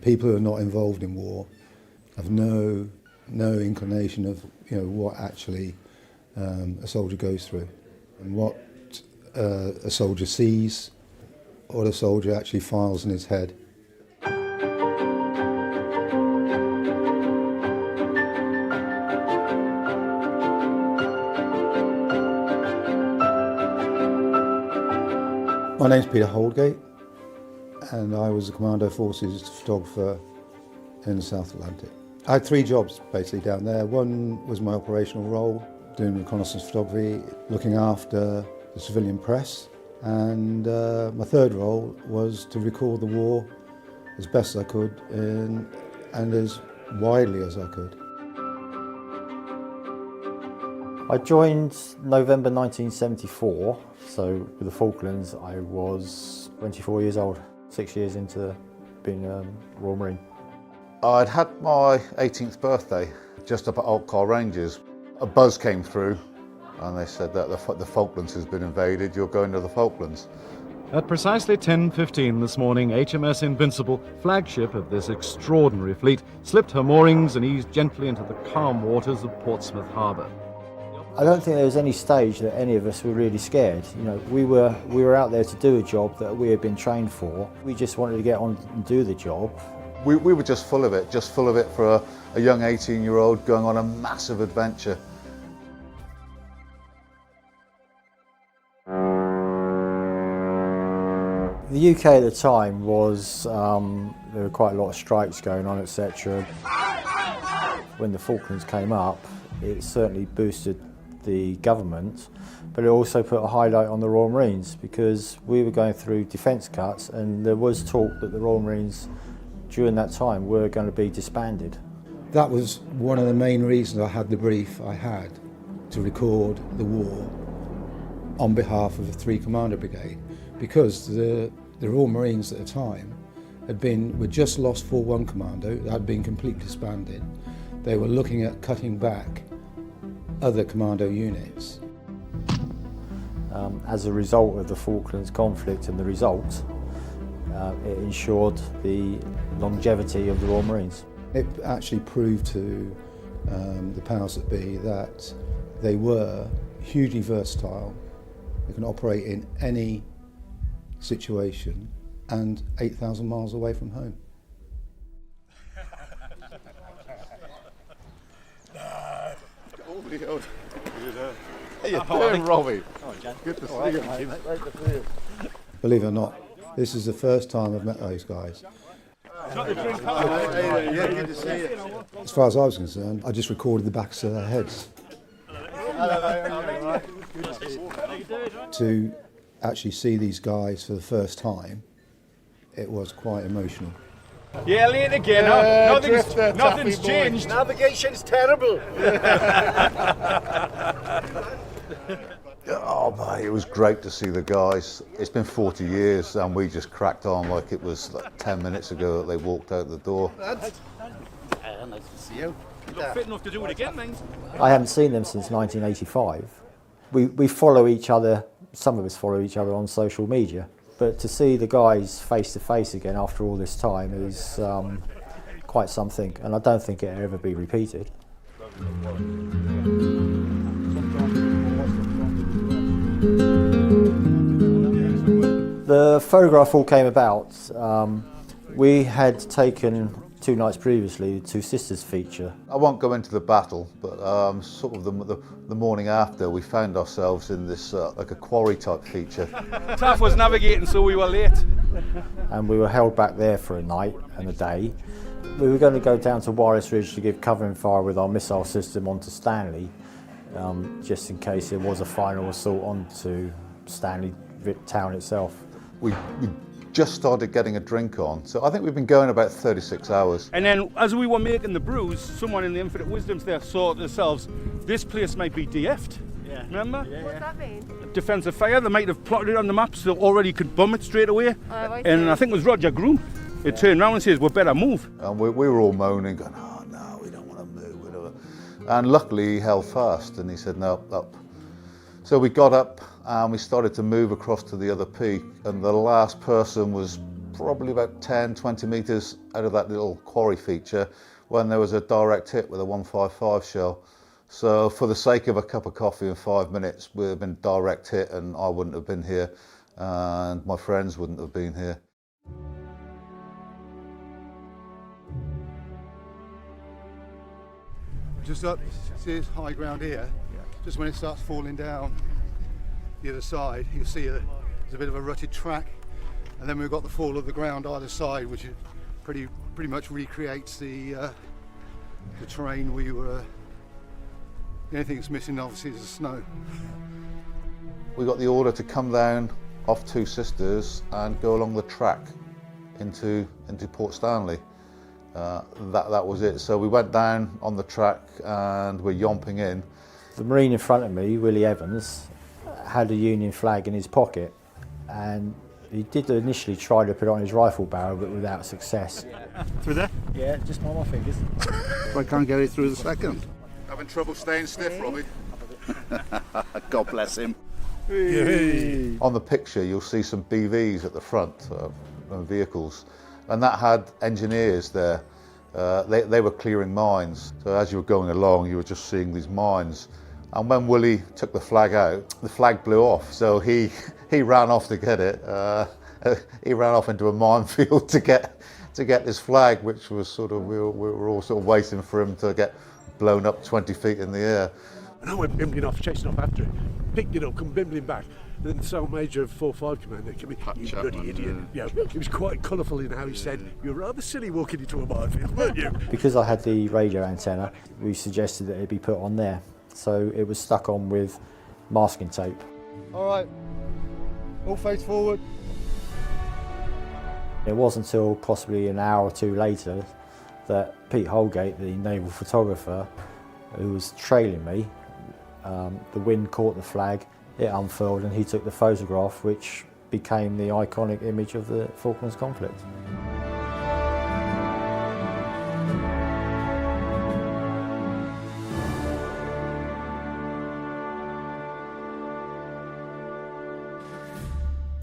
People who are not involved in war have no inclination of what actually a soldier goes through and what a soldier sees, what a soldier actually files in his head. My name's Peter Holdgate, and I was a Commando Forces photographer in the South Atlantic. I had 3 jobs basically down there. One was my operational role, doing reconnaissance photography, looking after the civilian press, and my third role was to record the war as best as I could and as widely as I could. I joined November 1974, so with the Falklands I was 24 years old, 6 years into being a Royal Marine. I'd had my 18th birthday just up at Altcar Ranges. A buzz came through and they said that the Falklands has been invaded, you're going to the Falklands. At precisely 10:15 this morning, HMS Invincible, flagship of this extraordinary fleet, slipped her moorings and eased gently into the calm waters of Portsmouth Harbour. I don't think there was any stage that any of us were really scared. We were out there to do a job that we had been trained for. We just wanted to get on and do the job. We were just full of it for a young 18-year-old going on a massive adventure. The UK at the time was, there were quite a lot of strikes going on, etc. When the Falklands came up, it certainly boosted the government, but it also put a highlight on the Royal Marines because we were going through defence cuts and there was talk that the Royal Marines during that time were going to be disbanded. That was one of the main reasons I had the brief I had to record the war on behalf of the 3 Commander Brigade, because the Royal Marines at the time were just lost 4-1 Commando, that had been completely disbanded. They were looking at cutting back other commando units. As a result of the Falklands conflict and the result, it ensured the longevity of the Royal Marines. It actually proved to the powers that be that they were hugely versatile. They can operate in any situation and 8,000 miles away from home. How you doing, Robbie? Good to see you, mate. Great to see you. Believe it or not, this is the first time I've met those guys. As far as I was concerned, I just recorded the backs of their heads. To actually see these guys for the first time, it was quite emotional. Yeah, late again. Nothing's changed. Navigation's terrible. Oh, mate, it was great to see the guys. It's been 40 years and we just cracked on like it was 10 minutes ago that they walked out the door. Nice to see you. You're fit enough to do it again, mate. I haven't seen them since 1985. We follow each other, some of us follow each other on social media, but to see the guys face to face again after all this time is quite something, and I don't think it'll ever be repeated. The photograph all came about. We had taken 2 nights previously the Two Sisters feature. I won't go into the battle, but sort of the morning after, we found ourselves in this like a quarry type feature. Taff was navigating, so we were late. And we were held back there for a night and a day. We were going to go down to Wallis Ridge to give covering fire with our missile system onto Stanley, just in case there was a final assault onto Stanley town itself. We just started getting a drink on, so I think we've been going about 36 hours. And then as we were making the brews, someone in the Infinite Wisdoms there thought to themselves, this place might be DF'd. Yeah. Remember? Yeah. What's that mean? Defensive fire. They might have plotted it on the map so they already could bomb it straight away. And I think it was Roger Groom. It turned around and says, we better move. And we were all moaning, going, oh no, we don't want to move. And luckily he held fast and he said, no, up. So we got up and we started to move across to the other peak, and the last person was probably about 10, 20 metres out of that little quarry feature when there was a direct hit with a 155 shell. So for the sake of a cup of coffee in 5 minutes, we'd have been direct hit and I wouldn't have been here and my friends wouldn't have been here. Just up, see this high ground here, just when it starts falling down the other side, you'll see there's a bit of a rutted track, and then we've got the fall of the ground either side, which is pretty much recreates the terrain we were. The only thing that's missing obviously is the snow. We got the order to come down off Two Sisters and go along the track into Port Stanley. That was it. So we went down on the track and we're yomping in. The Marine in front of me, Willie Evans, had a Union flag in his pocket, and he did initially try to put it on his rifle barrel, but without success. Through there? Yeah, just my fingers. I can't get it through the second. Having trouble staying stiff, Robbie? God bless him. On the picture you'll see some BVs at the front of vehicles, and that had engineers there. They were clearing mines, so as you were going along you were just seeing these mines, and when Willie took the flag out, the flag blew off, so he ran off to get it. He ran off into a minefield to get this flag, which was sort of, we were all sort of waiting for him to get blown up 20 feet in the air. And I went bimbling off, chasing off after it, picked it up, come bimbling back. And then the Sergeant Major of 4-5 Commander came in, you bloody idiot. Yeah, he was quite colourful in how he said, "You're rather silly walking into a minefield, weren't you?" Because I had the radio antenna, we suggested that it be put on there. So it was stuck on with masking tape. All right, all face forward. It wasn't until possibly an hour or two later that Pete Holgate, the naval photographer, who was trailing me, the wind caught the flag, it unfurled, and he took the photograph, which became the iconic image of the Falklands conflict.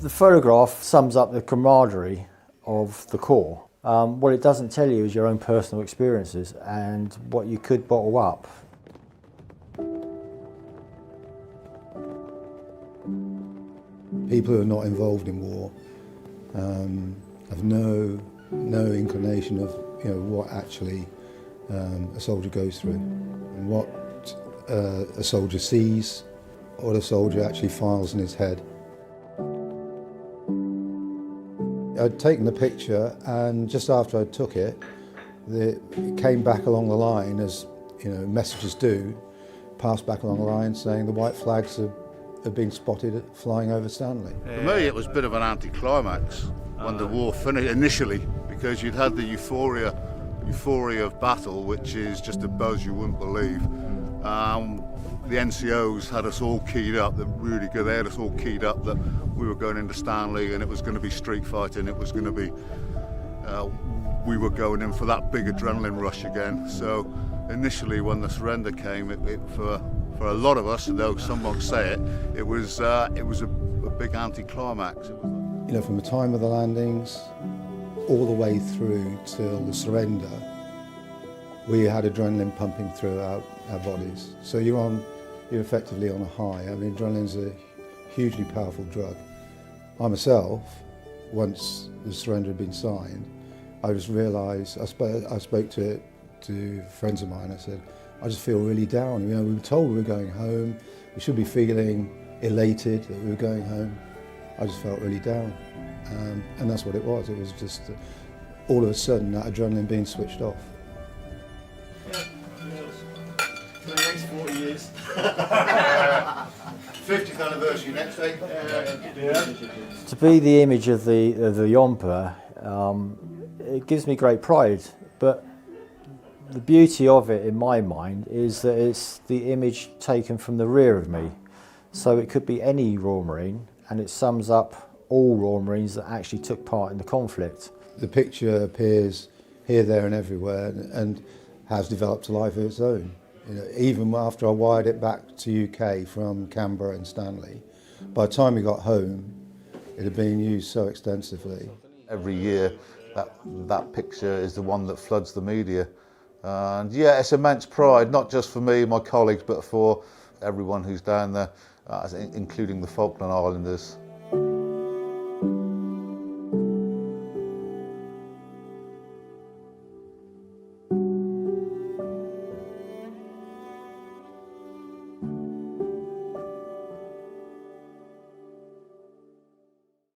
The photograph sums up the camaraderie of the Corps. What it doesn't tell you is your own personal experiences and what you could bottle up. People who are not involved in war have no inclination of what actually a soldier goes through and what a soldier sees, what a soldier actually files in his head. I'd taken the picture, and just after I took it, it came back along the line, as messages do, passed back along the line saying the white flags have been spotted flying over Stanley. For me it was a bit of an anticlimax when the war finished initially, because you'd had the euphoria of battle, which is just a buzz you wouldn't believe. The NCOs had us all keyed up, really good. They had us all keyed up that we were going into Stanley and it was going to be street fighting. It was going to be, we were going in for that big adrenaline rush again. So initially when the surrender came, for a lot of us, though some won't say it, it was a big anticlimax. From the time of the landings all the way through till the surrender, we had adrenaline pumping through our bodies. So you're effectively on a high. I mean, adrenaline's a hugely powerful drug. I myself, once the surrender had been signed, I just realised, I spoke to friends of mine, I said, I just feel really down. We were told we were going home, we should be feeling elated that we were going home. I just felt really down. And that's what it was. It was just all of a sudden that adrenaline being switched off. For the next 40 years. 50th anniversary next day. To be the image of the Yomper, it gives me great pride, but the beauty of it in my mind is that it's the image taken from the rear of me. So it could be any Royal Marine, and it sums up all Royal Marines that actually took part in the conflict. The picture appears here, there and everywhere and has developed a life of its own. Even after I wired it back to UK from Canberra and Stanley, by the time we got home, it had been used so extensively. Every year that picture is the one that floods the media. And yeah, it's immense pride, not just for me and my colleagues, but for everyone who's down there, including the Falkland Islanders.